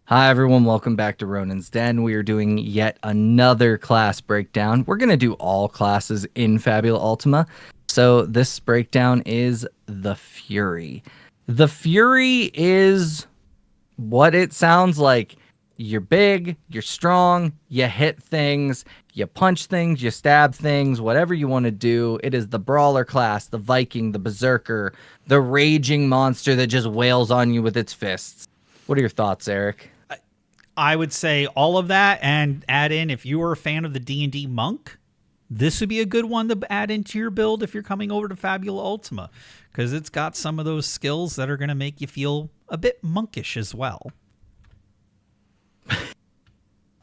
Hi everyone, welcome back to Ronin's Den. We are doing yet another class breakdown. We're going to do all classes in Fabula Ultima. So this breakdown is the Fury. The Fury is what it sounds like. You're big, you're strong, you hit things, you punch things, you stab things, whatever you want to do. It is the Brawler class, the Viking, the Berserker, the raging monster that just wails on you with its fists. What are your thoughts, Eric? I would say all of that and add in if you were a fan of the D&D monk, this would be a good one to add into your build if you're coming over to Fabula Ultima because it's got some of those skills that are going to make you feel a bit monkish as well.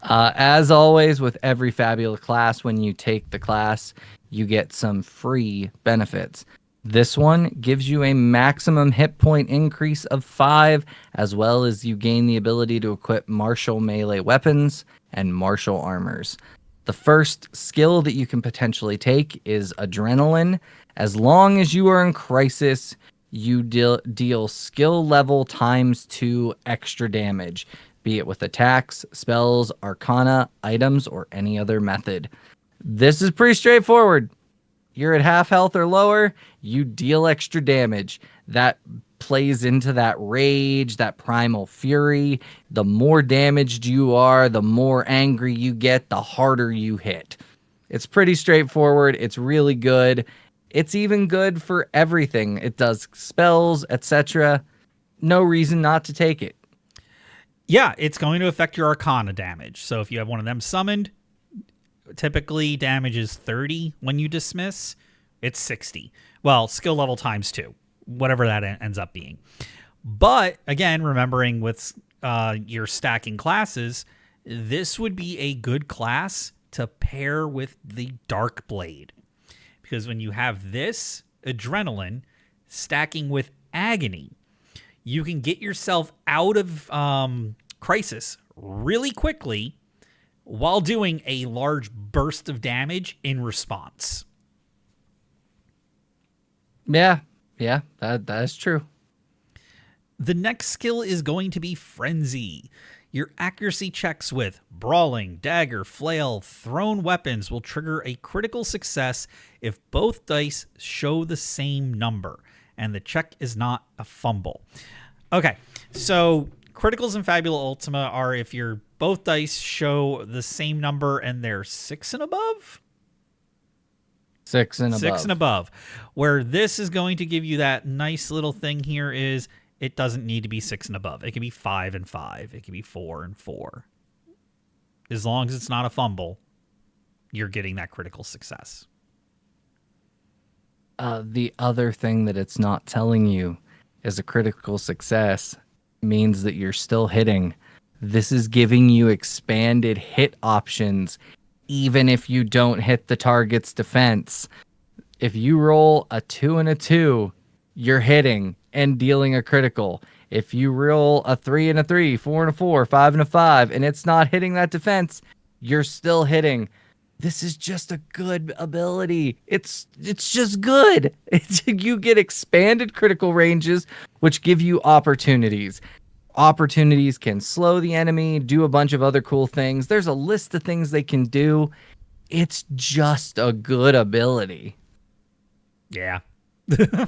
As always, with every Fabula class, when you take the class, you get some free benefits. This one gives you a maximum hit point increase of 5, as well as you gain the ability to equip martial melee weapons and martial armors. The first skill that you can potentially take is Adrenaline. As long as you are in Crisis, you deal skill level times 2 extra damage, be it with attacks, spells, arcana, items, or any other method. This is pretty straightforward. You're at half health or lower, you deal extra damage. That plays into that rage, that primal fury. The more damaged you are, the more angry you get, the harder you hit. It's pretty straightforward. It's really good. It's even good for everything. It does spells, etc. No reason not to take it. Yeah, it's going to affect your arcana damage. So if you have one of them summoned, typically damage is 30 when you dismiss. It's 60. Well, skill level times 2, whatever that ends up being. But again, remembering with your stacking classes, this would be a good class to pair with the Dark Blade. Because when you have this Adrenaline stacking with Agony, you can get yourself out of Crisis really quickly while doing a large burst of damage in response. Yeah, that is true. The next skill is going to be Frenzy. Your accuracy checks with Brawling, Dagger, Flail, Thrown weapons will trigger a critical success if both dice show the same number, and the check is not a fumble. Okay, so criticals in Fabula Ultima are if your both dice show the same number and they're 6 and above. 6 and above. 6 and above. Where this is going to give you that nice little thing here is it doesn't need to be 6 and above. It can be 5 and 5. It can be 4 and 4. As long as it's not a fumble, you're getting that critical success. The other thing that it's not telling you is a critical success means that you're still hitting. This is giving you expanded hit options even if you don't hit the target's defense. If you roll a 2 and a 2, you're hitting and dealing a critical. If you roll a 3 and a 3, 4 and a 4, 5 and a 5, and it's not hitting that defense, you're still hitting. This is just a good ability. It's just good. You get expanded critical ranges, which give you opportunities. Opportunities can slow the enemy, do a bunch of other cool things. There's a list of things they can do. It's just a good ability. Yeah. The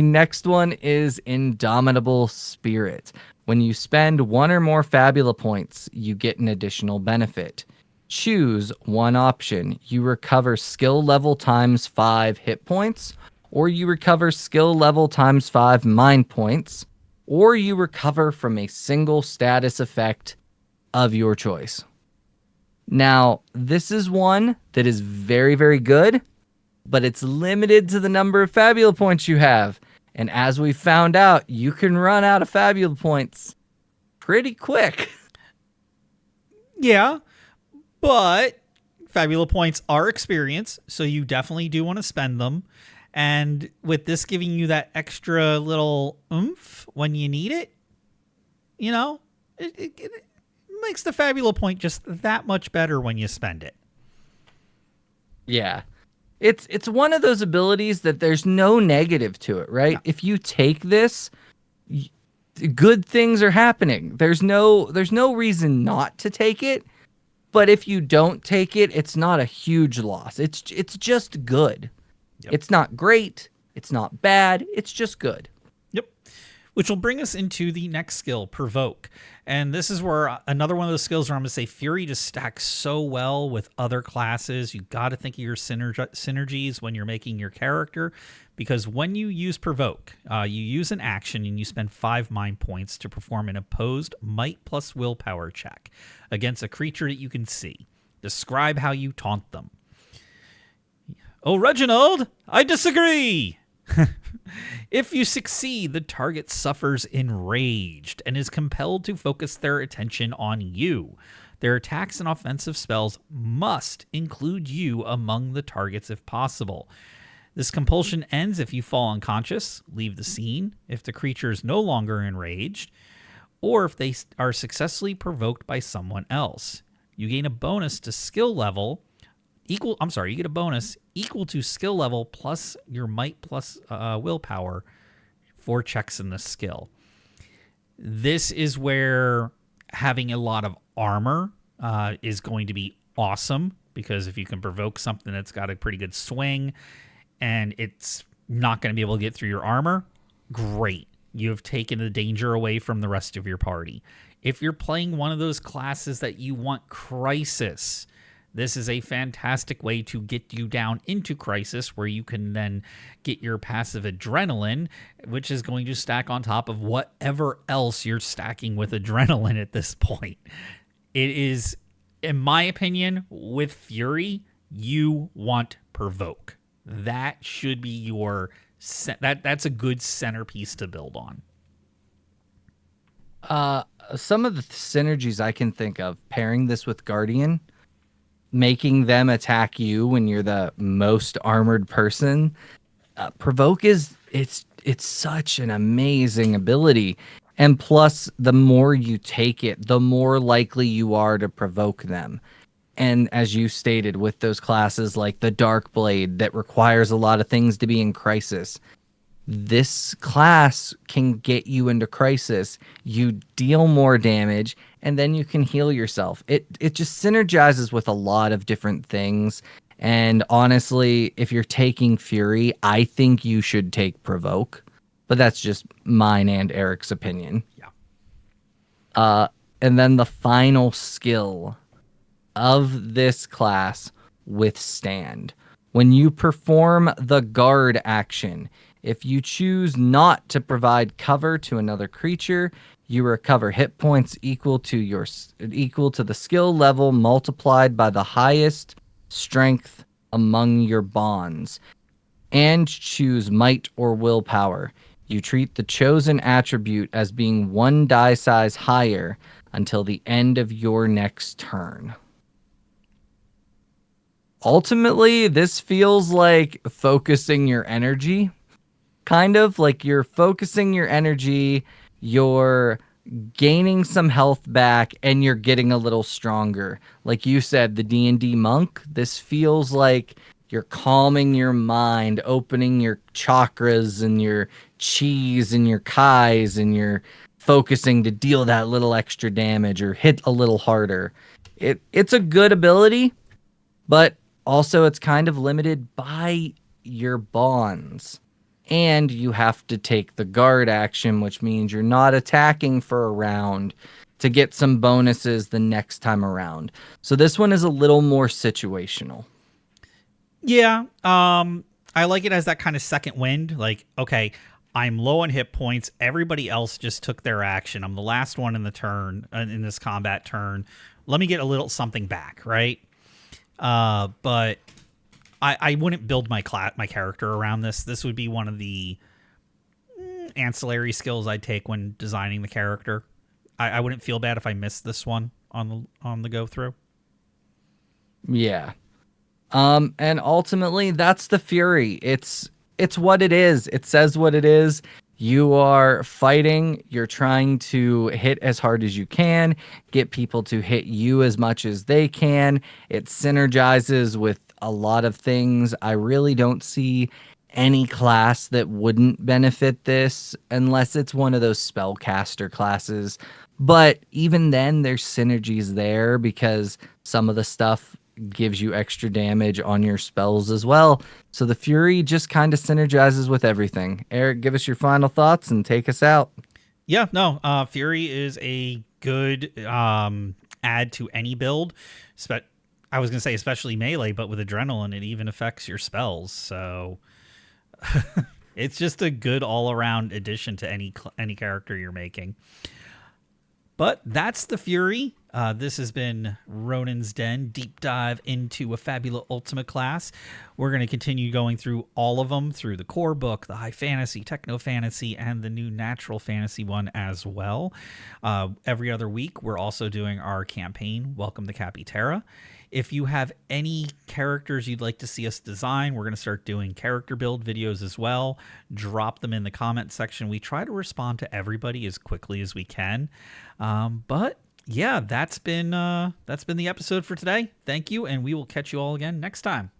next one is Indomitable Spirit. When you spend 1 or more Fabula points, you get an additional benefit. Choose one option. You recover skill level times 5 hit points, or you recover skill level times 5 mind points, or you recover from a single status effect of your choice. Now, this is one that is very, very good, but it's limited to the number of Fabula points you have. And as we found out, you can run out of Fabula points pretty quick. Yeah, but Fabula points are experience, so you definitely do want to spend them. And with this giving you that extra little oomph when you need it, you know, it makes the Fabula point just that much better when you spend it. Yeah. It's one of those abilities that there's no negative to it, right? No. If you take this, good things are happening. There's no reason not to take it, but if you don't take it, it's not a huge loss. It's just good. Yep. It's not great, it's not bad, it's just good. Yep. Which will bring us into the next skill, Provoke. And this is where another one of those skills where I'm going to say Fury just stacks so well with other classes. You got to think of your synergies when you're making your character, because when you use Provoke, you use an action and you spend 5 mind points to perform an opposed might plus willpower check against a creature that you can see. Describe how you taunt them. Oh, Reginald, I disagree. If you succeed, the target suffers enraged and is compelled to focus their attention on you. Their attacks and offensive spells must include you among the targets if possible. This compulsion ends if you fall unconscious, leave the scene, if the creature is no longer enraged, or if they are successfully provoked by someone else. You gain a bonus to skill level you get a bonus equal to skill level plus your might plus willpower for checks in this skill. This is where having a lot of armor is going to be awesome, because if you can provoke something that's got a pretty good swing and it's not going to be able to get through your armor, great. You have taken the danger away from the rest of your party. If you're playing one of those classes that you want Crisis, this is a fantastic way to get you down into Crisis, where you can then get your passive Adrenaline, which is going to stack on top of whatever else you're stacking with Adrenaline at this point. It is, in my opinion, with Fury, you want Provoke. That should be your... That's a good centerpiece to build on. Some of the synergies I can think of, pairing this with Guardian, making them attack you when you're the most armored person. Provoke it's such an amazing ability. And plus, the more you take it, the more likely you are to provoke them. And as you stated, with those classes like the Dark Blade that requires a lot of things to be in Crisis, this class can get you into Crisis. You deal more damage, and then you can heal yourself. It just synergizes with a lot of different things. And honestly, if you're taking Fury, I think you should take Provoke. But that's just mine and Eric's opinion. Yeah. And then the final skill of this class, Withstand. When you perform the guard action, if you choose not to provide cover to another creature, you recover hit points equal to the skill level multiplied by the highest strength among your bonds, and choose might or willpower. You treat the chosen attribute as being 1 die size higher until the end of your next turn. Ultimately, this feels like focusing your energy. Kind of like you're focusing your energy, you're gaining some health back, and you're getting a little stronger. Like you said, the D&D monk, this feels like you're calming your mind, opening your chakras and your chis and your kais, and you're focusing to deal that little extra damage or hit a little harder. It's a good ability, but also it's kind of limited by your bonds. And you have to take the guard action, which means you're not attacking for a round to get some bonuses the next time around. So this one is a little more situational. Yeah, I like it as that kind of second wind. Like, okay, I'm low on hit points. Everybody else just took their action. I'm the last one in the turn, in this combat turn. Let me get a little something back, right? But I wouldn't build my character around this. This would be one of the ancillary skills I'd take when designing the character. I wouldn't feel bad if I missed this one on the go through. Yeah. And ultimately that's the Fury. It's what it is. It says what it is. You are fighting, you're trying to hit as hard as you can, get people to hit you as much as they can. It synergizes with a lot of things. I really don't see any class that wouldn't benefit this unless it's one of those spellcaster classes. But even then, there's synergies there because some of the stuff gives you extra damage on your spells as well. So the Fury just kind of synergizes with everything. Eric, give us your final thoughts and take us out. Yeah, no, Fury is a good add to any build. I was going to say especially melee, but with Adrenaline, it even affects your spells. So it's just a good all-around addition to any character you're making. But that's the Fury. This has been Ronin's Den, deep dive into a Fabula Ultima class. We're going to continue going through all of them, through the core book, the high fantasy, techno fantasy, and the new natural fantasy one as well. Every other week, we're also doing our campaign, Welcome to Capiterra. If you have any characters you'd like to see us design, we're going to start doing character build videos as well. Drop them in the comment section. We try to respond to everybody as quickly as we can. But yeah, that's been the episode for today. Thank you, and we will catch you all again next time.